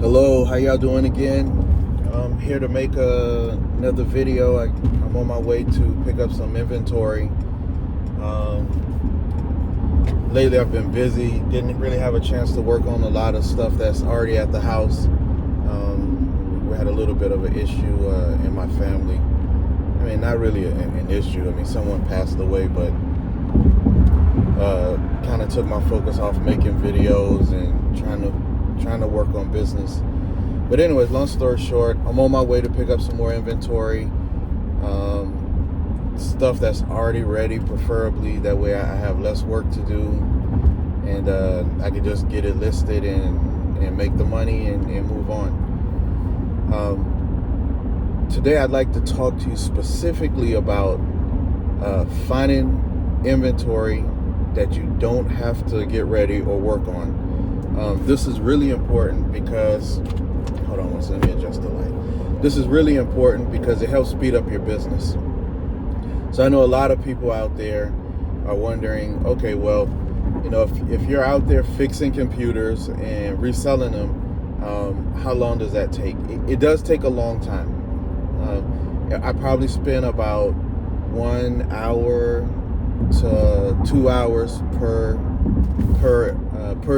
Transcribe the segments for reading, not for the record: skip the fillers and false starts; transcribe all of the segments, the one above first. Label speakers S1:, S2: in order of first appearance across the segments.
S1: Hello, how y'all doing again? I'm here to make another video. I'm on my way to pick up some inventory. Lately I've been busy, didn't really have a chance to work on a lot of stuff that's already at the house. We had a little bit of an issue in my family. I mean, not really an issue. I mean, someone passed away, but kind of took my focus off making videos and trying to work on business. But anyways, long story short, I'm on my way to pick up some more inventory, stuff that's already ready, preferably. That way I have less work to do, and I can just get it listed and make the money and move on. Today I'd like to talk to you specifically about finding inventory that you don't have to get ready or work on. This is really important because, hold on one second, let me adjust the light. This is really important because it helps speed up your business. So I know a lot of people out there are wondering, okay, well, you know, if you're out there fixing computers and reselling them, how long does that take? It does take a long time. I probably spend about 1 hour to 2 hours per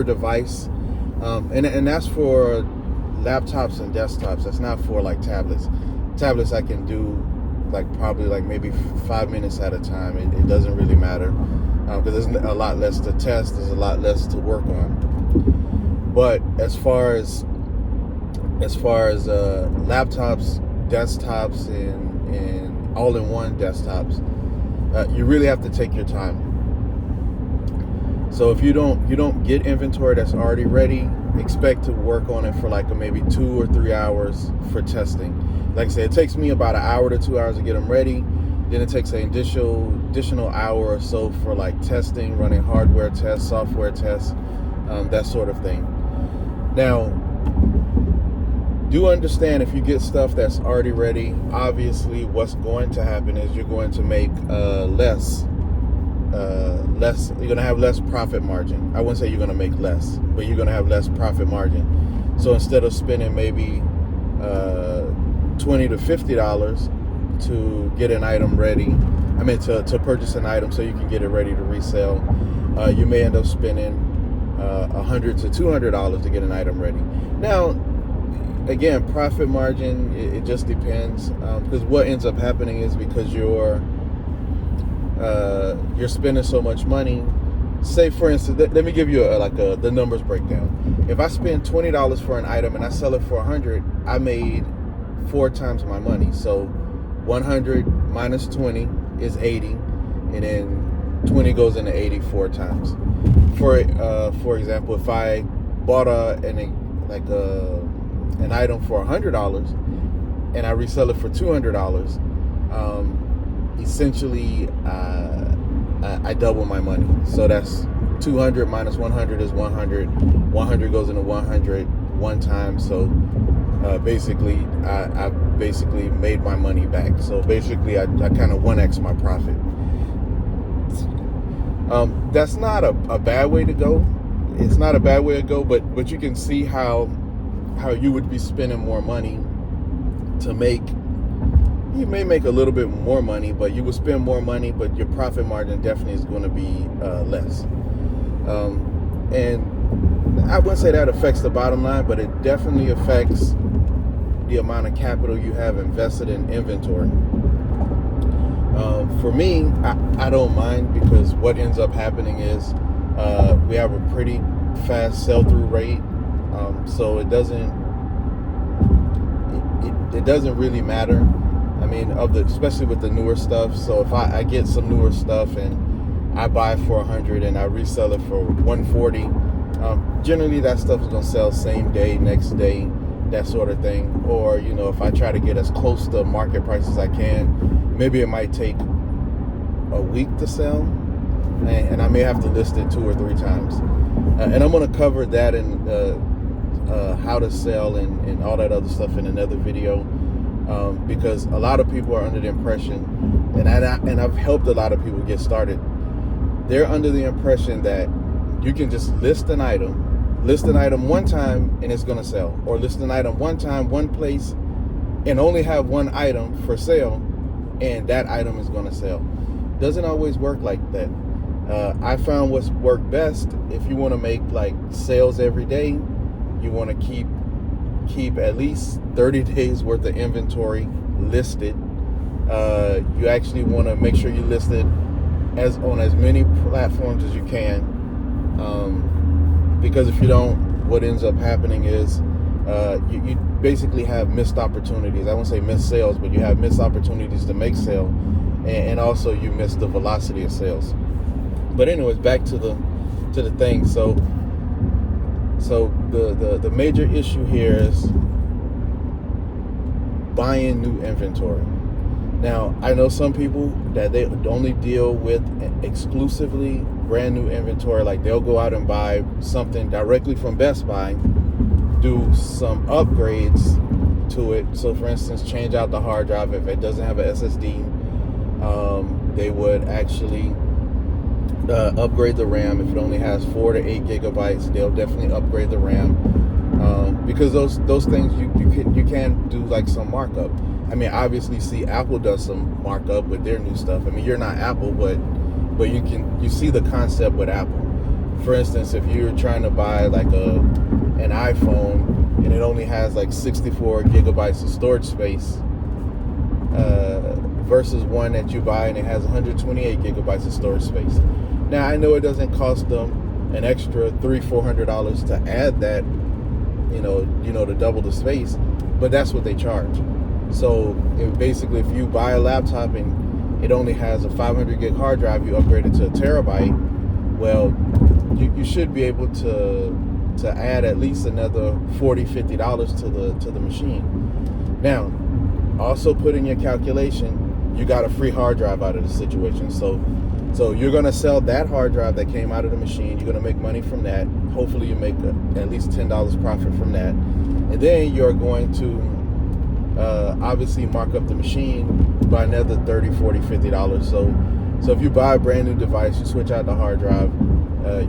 S1: device, and that's for laptops and desktops. That's not for like tablets. Tablets I can do probably maybe 5 minutes at a time. It doesn't really matter because there's a lot less to test. There's a lot less to work on. But as far as laptops, desktops, and all-in-one desktops, you really have to take your time. So if you don't get inventory that's already ready, expect to work on it for maybe 2 or 3 hours for testing. Like I said, it takes me about 1 hour to 2 hours to get them ready. Then it takes an additional hour or so for testing, running hardware tests, software tests, that sort of thing. Now, do understand, if you get stuff that's already ready, obviously what's going to happen is you're going to make less, you're going to have less profit margin. I wouldn't say you're going to make less, but you're going to have less profit margin. So instead of spending maybe $20 to $50 to get an item ready, to purchase an item so you can get it ready to resell, you may end up spending $100 to $200 to get an item ready. Now, again, profit margin, it just depends, because what ends up happening is, because you're spending so much money. Say, for instance, let me give you the numbers breakdown. If I spend $20 for an item and I sell it for $100, I made 4 times my money. So 100 minus 20 is 80, and then 20 goes into 80 4 times. For example, if I bought an item for $100 and I resell it for $200, essentially I double my money. So that's 200 minus 100 is 100. 100 goes into 100 one time. So basically I basically made my money back. So basically I kind of 1x my profit. That's not a bad way to go. It's not a bad way to go, but you can see how you would be spending more money to make. You may make a little bit more money, but you would spend more money, but your profit margin definitely is going to be less. And I wouldn't say that affects the bottom line, but it definitely affects the amount of capital you have invested in inventory. For me, I don't mind, because what ends up happening is we have a pretty fast sell-through rate. So it doesn't really matter. Especially with the newer stuff. So if I get some newer stuff and I buy for 100 and I resell it for 140, generally that stuff is gonna sell same day, next day, that sort of thing. Or if I try to get as close to market price as I can, maybe it might take a week to sell, and I may have to list it 2 or 3 times. And I'm gonna cover that and how to sell and all that other stuff in another video, because a lot of people are under the impression, and I've helped a lot of people get started. They're under the impression that you can just list an item list an item one time and it's going to sell, or list an item one time, one place, and only have one item for sale, and that item is going to sell. Doesn't always work like that. I found what's worked best, if you want to make like sales every day, you want to keep at least 30 days worth of inventory listed. You actually want to make sure you list it on as many platforms as you can, because if you don't, what ends up happening is you basically have missed opportunities. I won't say missed sales, but you have missed opportunities to make sale, and also you miss the velocity of sales. But anyways, back to the thing. So the major issue here is buying new inventory. Now, I know some people that they only deal with exclusively brand new inventory. Like they'll go out and buy something directly from Best Buy, do some upgrades to it. So for instance, change out the hard drive if it doesn't have a SSD. They would actually upgrade the RAM. If it only has 4 to 8 gigabytes, they'll definitely upgrade the RAM, because those things you can do like some markup. I mean, obviously, see, Apple does some markup with their new stuff. I mean, you're not Apple, but you see the concept with Apple. For instance, if you're trying to buy like an iPhone and it only has like 64 gigabytes of storage space, versus one that you buy and it has 128 gigabytes of storage space. Now, I know it doesn't cost them an extra $300-400 to add that, to double the space, but that's what they charge. So basically, if you buy a laptop and it only has a 500 gig hard drive, you upgrade it to a terabyte. Well, you should be able to add at least another $40-50 to the machine. Now, also put in your calculation, you got a free hard drive out of the situation. So you're going to sell that hard drive that came out of the machine. You're going to make money from that. Hopefully you make at least $10 profit from that. And then you're going to obviously mark up the machine by another $30-40-50. So if you buy a brand new device, you switch out the hard drive,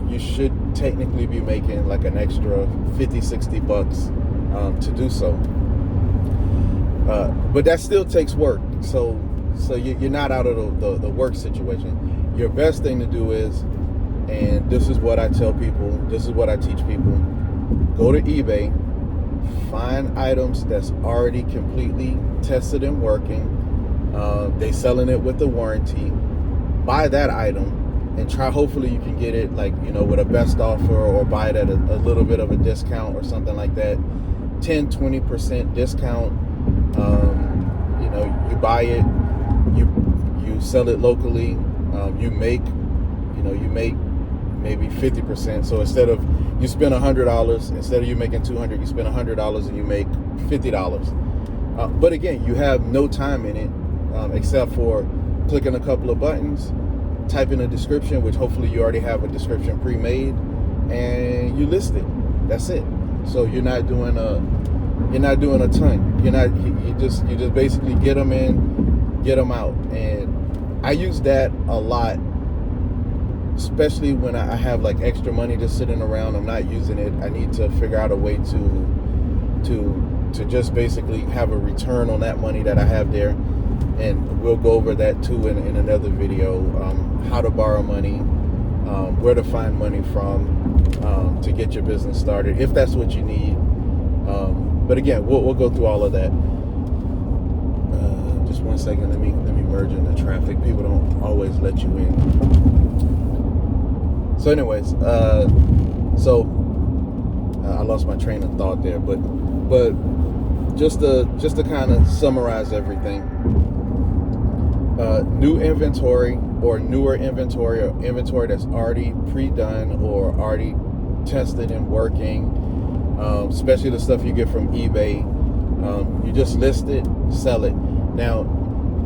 S1: you should technically be making like an extra $50-60 to do so. But that still takes work. So you're not out of the work situation. Your best thing to do is, and this is what I tell people, this is what I teach people, go to eBay, find items that's already completely tested and working. They selling it with the warranty. Buy that item and try, hopefully you can get it like, with a best offer, or buy it at a little bit of a discount or something like that. 10-20% discount. You buy it, you sell it locally, you make maybe 50%. So instead of you spend $100, instead of you making $200, you spend $100 and you make $50. But again, you have no time in it, except for clicking a couple of buttons, type in a description, which hopefully you already have a description pre-made, and you list it. That's it. So you're not doing a ton. You just basically get them in, get them out. And I use that a lot, especially when I have like extra money just sitting around. I'm not using it. I need to figure out a way to just basically have a return on that money that I have there. And we'll go over that too in another video. How to borrow money, where to find money from to get your business started, if that's what you need. But again, we'll go through all of that. Just 1 second. Let me merge in the traffic. People don't always let you in. So, anyways, I lost my train of thought there. But just to kind of summarize everything. New inventory or newer inventory, or inventory that's already pre-done or already tested and working, especially the stuff you get from eBay, you just list it, sell it. Now,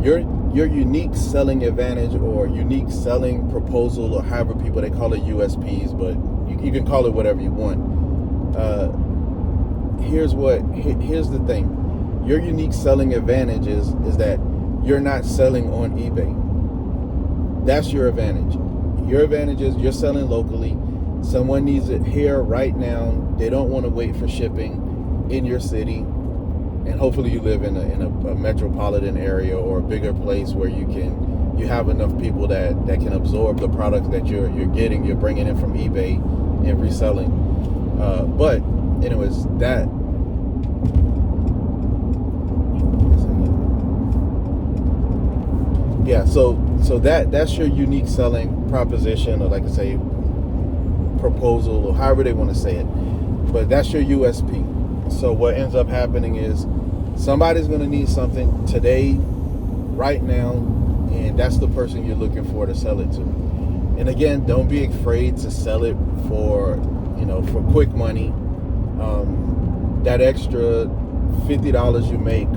S1: your unique selling advantage or unique selling proposal, or however people, they call it USPs, but you can call it whatever you want. Here's the thing. Your unique selling advantage is that you're not selling on eBay. That's your advantage. Your advantage is you're selling locally. Someone needs it here right now. They don't want to wait for shipping in your city. And hopefully you live in a metropolitan area or a bigger place where you have enough people that can absorb the products that you're bringing in from eBay and reselling. But anyways, that's your unique selling proposition, or like I say, proposal, or however they want to say it. But that's your USP. So what ends up happening is somebody's going to need something today, right now, and that's the person you're looking for to sell it to. And again, don't be afraid to sell it for quick money. That extra $50 you make,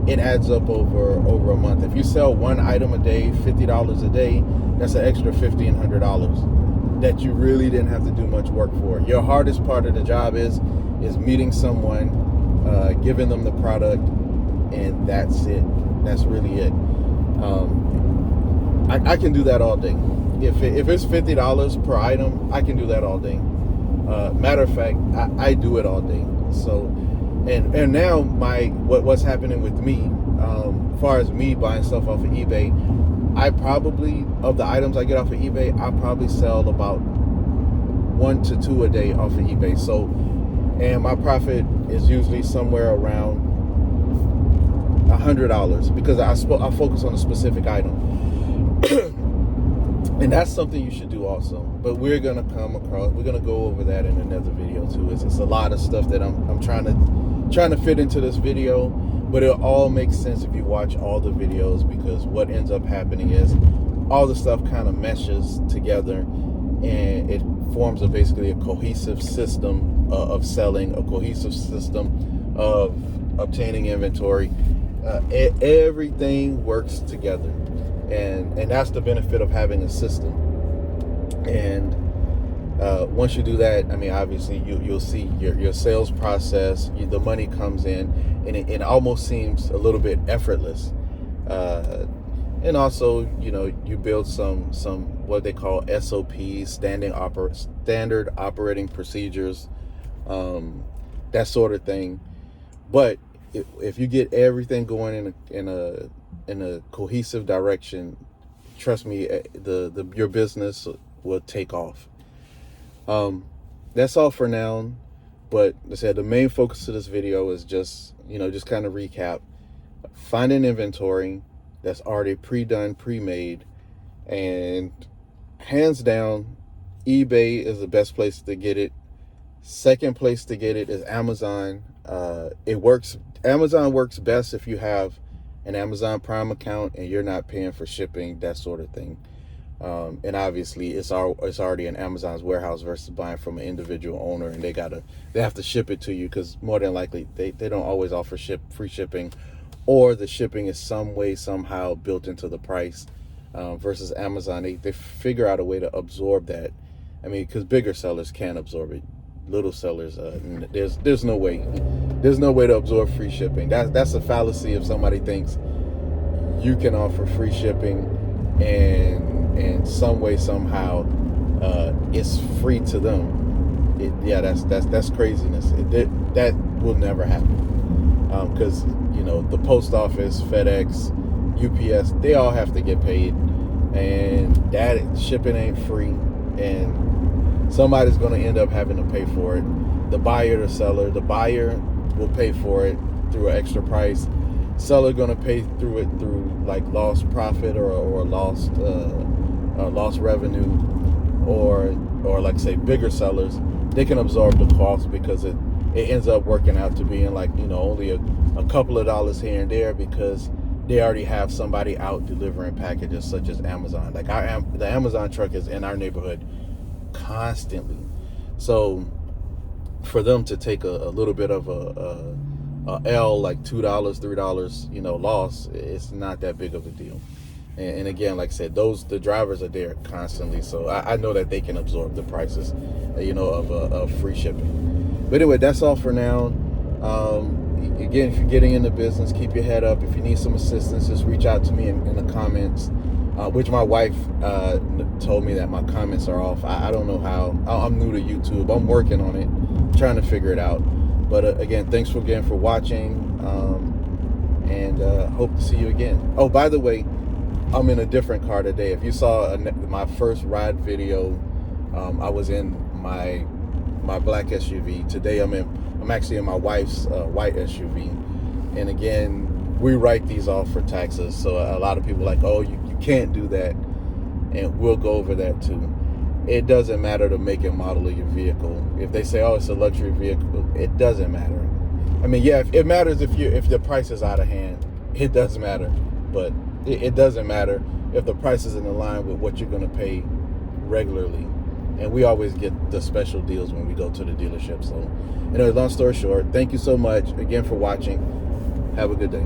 S1: it adds up over a month. If you sell one item a day, $50 a day, that's an extra $1,500 that you really didn't have to do much work for. Your hardest part of the job is meeting someone, giving them the product, and that's it. That's really it. I can do that all day. If it's $50 per item, I can do that all day. Matter of fact, I do it all day. So, and now what's happening with me, as far as me buying stuff off of eBay, I probably, of the items I get off of eBay, I probably sell about 1 to 2 a day off of eBay. So, and my profit is usually somewhere around $100 because I focus on a specific item. And that's something you should do also. But we're gonna go over that in another video too. It's a lot of stuff that I'm trying to fit into this video, but it all makes sense if you watch all the videos, because what ends up happening is all the stuff kind of meshes together, and it forms basically a cohesive system of selling, a cohesive system of obtaining inventory. Everything works together. And that's the benefit of having a system. And once you do that, I mean, obviously you'll see your sales process, the money comes in, and it almost seems a little bit effortless. And also, you build some what they call SOPs, standard operating procedures, that sort of thing. But if you get everything going in a cohesive direction, trust me, your business will take off. That's all for now. But like I said, the main focus of this video is just kind of recap. Find an inventory that's already pre-done, pre-made, and hands down, eBay is the best place to get it. Second place to get it is Amazon. Amazon works best if you have an Amazon Prime account and you're not paying for shipping, that sort of thing. And obviously it's already in Amazon's warehouse versus buying from an individual owner, and they have to ship it to you, because more than likely they don't always offer free shipping, or the shipping is some way somehow built into the price. Versus Amazon, they figure out a way to absorb that. I mean, because bigger sellers can absorb it. Little sellers, there's no way to absorb free shipping. That's a fallacy if somebody thinks you can offer free shipping and some way somehow it's free to them. That's craziness. That will never happen, because the post office, FedEx, UPS, they all have to get paid, and that shipping ain't free, and somebody's going to end up having to pay for it. The buyer, the seller. The buyer will pay for it through an extra price. Seller going to pay through like lost profit or lost revenue, or like say bigger sellers, they can absorb the cost because it ends up working out to being like only a couple of dollars here and there, because they already have somebody out delivering packages, such as Amazon. Like the Amazon truck is in our neighborhood constantly, so for them to take a little bit of a L, like $2, $3, loss, it's not that big of a deal. And again, like I said, the drivers are there constantly, so I know that they can absorb the prices, of free shipping. But anyway, that's all for now. Again, if you're getting into business, keep your head up. If you need some assistance, just reach out to me in the comments. which my wife told me that my comments are off. I don't know how. I'm new to YouTube. I'm working on it, trying to figure it out. But again, thanks again for watching, and hope to see you again. Oh, by the way, I'm in a different car today. If you saw my first ride video, I was in my black SUV. Today I'm actually in my wife's white SUV. And again, we write these off for taxes. So a lot of people are like, oh, you can't do that. And we'll go over that too. It doesn't matter the make and model of your vehicle. If they say, oh, it's a luxury vehicle, it doesn't matter. I mean, yeah, it matters if the price is out of hand. It does matter. But it doesn't matter if the price is in line with what you're going to pay regularly. And we always get the special deals when we go to the dealership. So, anyway, long story short, thank you so much again for watching. Have a good day.